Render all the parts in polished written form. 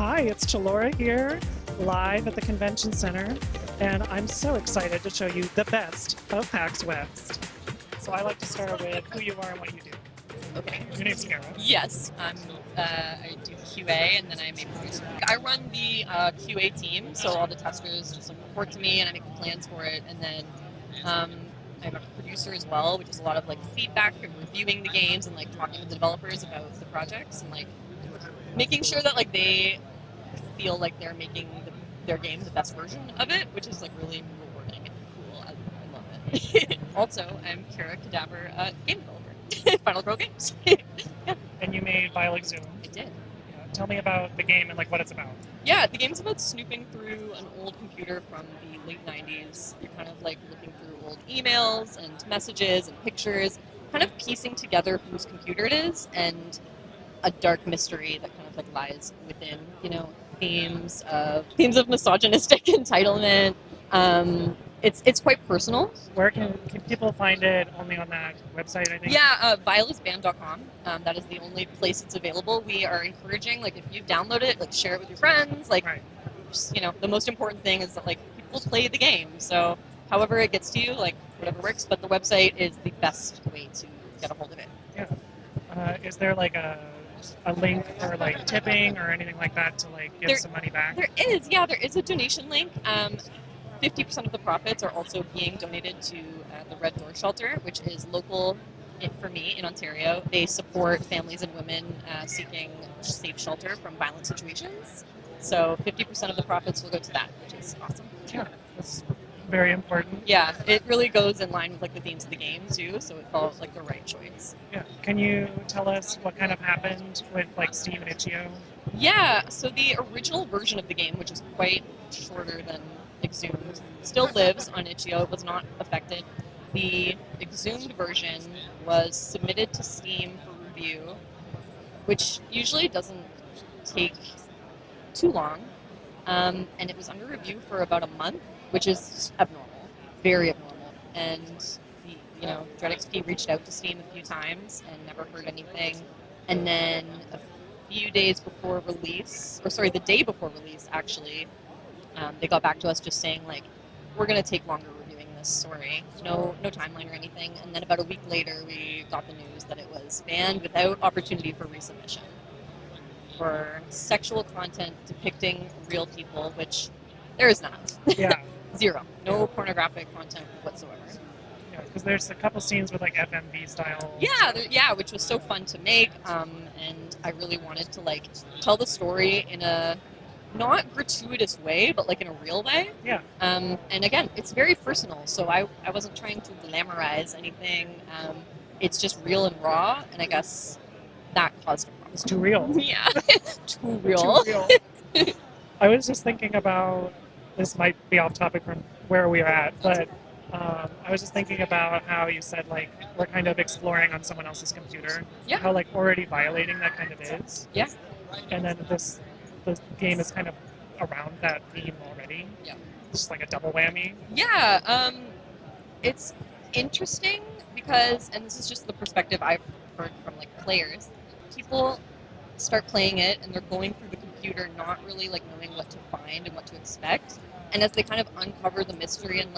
Hi, it's Chalora here, live at the Convention Center, and I'm so excited to show you the best of PAX West. So I like to start with who you are and what you do. Okay. Your name's Cara. Yes, I do QA and then I'm a producer. I run the QA team, so all the testers just report to me and I make the plans for it. And then I'm a producer as well, which is a lot of feedback and reviewing the games and talking to the developers about the projects and making sure that they feel like they're making their game the best version of it, which is really rewarding and cool. I love it. Also, I'm Cara Cadaver, game developer, Final Girl Games. Yeah. And you made Exhumed. I did. Yeah. Tell me about the game and what it's about. Yeah, the game's about snooping through an old computer from the late 90s. You're kind of looking through old emails and messages and pictures, kind of piecing together whose computer it is and a dark mystery that kind of lies within, themes of misogynistic entitlement. It's quite personal. Where can people find it? Only on that website, I think? Yeah, violusband.com. That is the only place it's available. We are encouraging, if you download it, share it with your friends. Right. Just, the most important thing is that, people play the game. So however it gets to you, whatever works. But the website is the best way to get a hold of it. Yeah. Is there, a link for, tipping or anything like that to, give some money back? There is, yeah. There is a donation link. 50% of the profits are also being donated to the Red Door Shelter, which is local for me in Ontario. They support families and women seeking safe shelter from violent situations. So 50% of the profits will go to that, which is awesome. Yeah, that's very important. Yeah, it really goes in line with the themes of the game too, so it felt like the right choice. Yeah. Can you tell us what kind of happened with Steam and Itch.io? Yeah, so the original version of the game, which is quite shorter than Exhumed, still lives on Itch.io. It was not affected. The Exhumed version was submitted to Steam for review, which usually doesn't take too long, and it was under review for about a month, which is abnormal, very abnormal. And DreadXP reached out to Steam a few times and never heard anything. And then a few days before release, the day before release, actually, they got back to us just saying, we're going to take longer reviewing this, sorry. No timeline or anything. And then about a week later, we got the news that it was banned without opportunity for resubmission for sexual content depicting real people, which there is none of. Yeah. Zero. No pornographic content whatsoever. Yeah, because there's a couple scenes with FMV style. Yeah, which was so fun to make, and I really wanted to tell the story in a not gratuitous way, but in a real way. Yeah. And again, it's very personal, so I wasn't trying to glamorize anything. It's just real and raw, and I guess that caused a problem. It's too real. Yeah, too real. Too real. I was just thinking about, this might be off topic from where we are at, but I was just thinking about how you said we're kind of exploring on someone else's computer. Yeah. How already violating that kind of is. Yeah. And then the game is kind of around that theme already. Yeah. It's just a double whammy. Yeah. It's interesting because, and this is just the perspective I've heard from players, people start playing it and they're going through the computer not really knowing what to find and what to expect. And as they kind of uncover the mystery and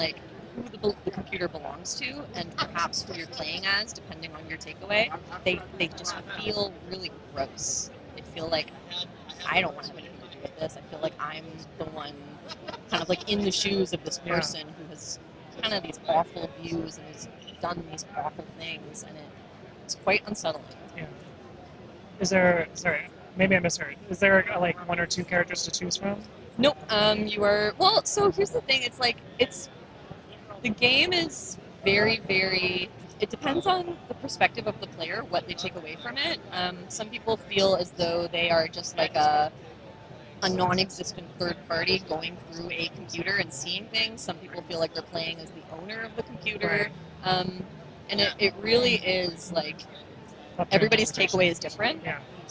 who the computer belongs to and perhaps who you're playing as, depending on your takeaway, they just feel really gross. They feel I don't want to have anything to do with this. I feel I'm the one kind of in the shoes of this person who has kind of these awful views and has done these awful things, and it's quite unsettling. Yeah. Is there, sorry, maybe I misheard. Is there one or two characters to choose from? Nope. You are, well, so here's the thing. The game is very, very, it depends on the perspective of the player, what they take away from it. Some people feel as though they are just a non-existent third party going through a computer and seeing things. Some people feel they're playing as the owner of the computer. And it really is everybody's takeaway is different,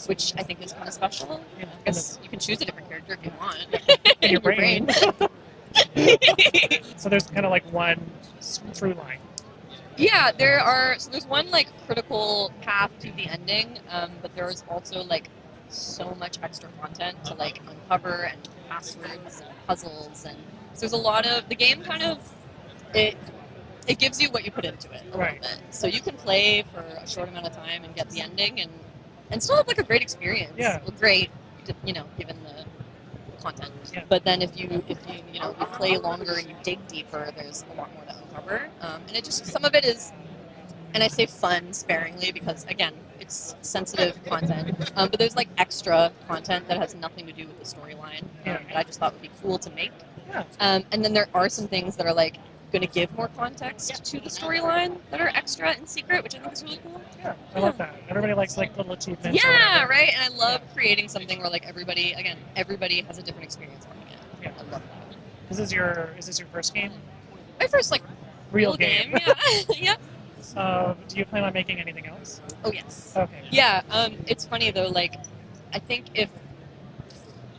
which I think is kind of special. Yeah. I guess you can choose a different character if you want. In your brain. So there's kind of one through line. Yeah, there's one critical path to the ending, but there's also so much extra content to like uncover and passwords and puzzles, and so there's a lot of the game kind of it. It gives you what you put into it a Right. little bit, so you can play for a short amount of time and get the ending, and still have like a great experience. Yeah. Well, great, given the content. Yeah. But then if you you play longer and you dig deeper, there's a lot more to uncover. And it just some of it is, and I say fun sparingly because again, it's sensitive content. But there's like extra content that has nothing to do with the storyline Yeah. that I just thought would be cool to make. Yeah. And then there are some things that are like going to give more context to the storyline that are extra and secret, which I think is really cool. Yeah, I love that. Everybody likes like little achievements. or Yeah, whatever. right. And I love creating something where like everybody has a different experience playing it. Yeah. I love that. Is this your first game? My first like Real game. Yeah. Yeah. Do you plan on making anything else? Oh yes. Okay. Yeah. It's funny though. Like, I think if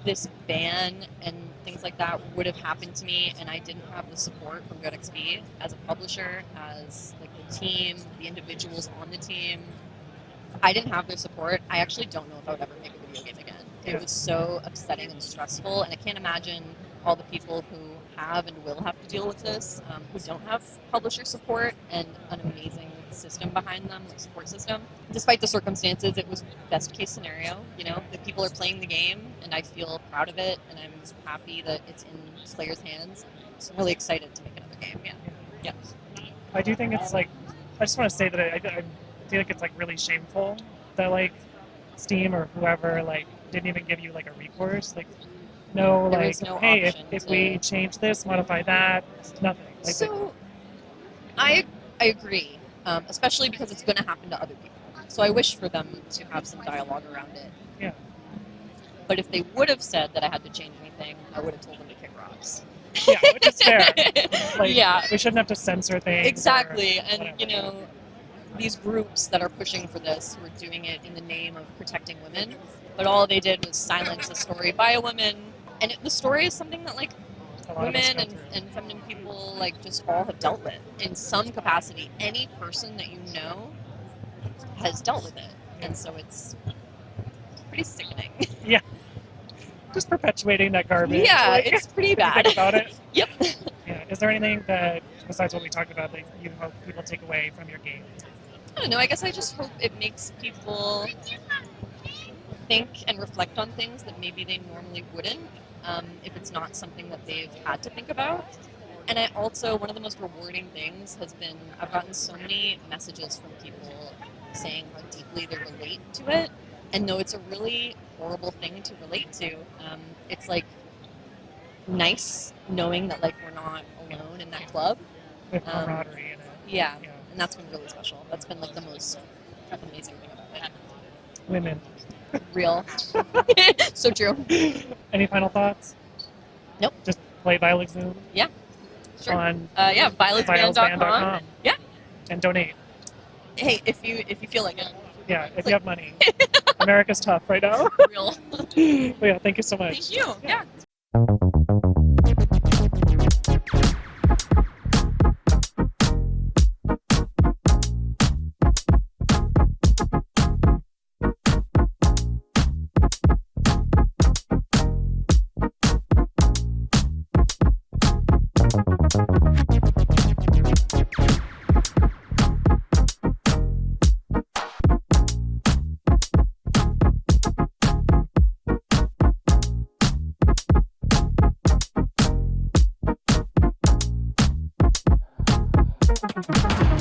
this ban and things like that would have happened to me, and I didn't have the support from GoodXP as a publisher, as like the team, the individuals on the team, if I didn't have their support, I actually don't know if I would ever make a video game again. It was so upsetting and stressful, and I can't imagine all the people who have and will have to deal with this, who don't have publisher support and an amazing system behind them, like support system. Despite the circumstances, it was best case scenario. That people are playing the game, and I feel proud of it, and I'm happy that it's in players' hands. So I'm really excited to make another game. Yeah. I do think it's like, I just want to say that I feel like it's like really shameful that like Steam or whoever like didn't even give you like a recourse. Like, no, There like, was no hey, option if to- we change this, modify that, nothing. Like, So I agree, especially because it's going to happen to other people. So I wish for them to have some dialogue around it. Yeah. But if they would have said that I had to change anything, I would have told them to kick rocks. yeah, which is fair. Like, Yeah. we shouldn't have to censor things. or Exactly, and whatever. these groups that are pushing for this were doing it in the name of protecting women, but all they did was silence a story by a woman, and the story is something that like A lot of us women go through. and feminine people like just all have dealt with in some capacity. Any person that you know has dealt with it, and so it's pretty sickening. Just perpetuating that garbage. Yeah, like, it's pretty if you bad. think about it. Yep. Yeah. Is there anything that, besides what we talked about, that you hope people take away from your game? I don't know. I guess I just hope it makes people think and reflect on things that maybe they normally wouldn't, if it's not something that they've had to think about. And I also, one of the most rewarding things has been, I've gotten so many messages from people saying how deeply they relate to it. And though it's a really horrible thing to relate to, it's like nice knowing that like we're not alone in that club. With camaraderie in it. Yeah, Yeah. and that's been really special. That's been like the most amazing thing about it. Women. Real. So true. Any final thoughts? Nope. Just play Violet Zoom Sure. on Yeah, violetsband.com. violetsband.com. Yeah. And donate. Hey, if you feel like it. Yeah, if you have money. America's tough right now. Real. But yeah, thank you so much. Thank you. Yeah. Thank you.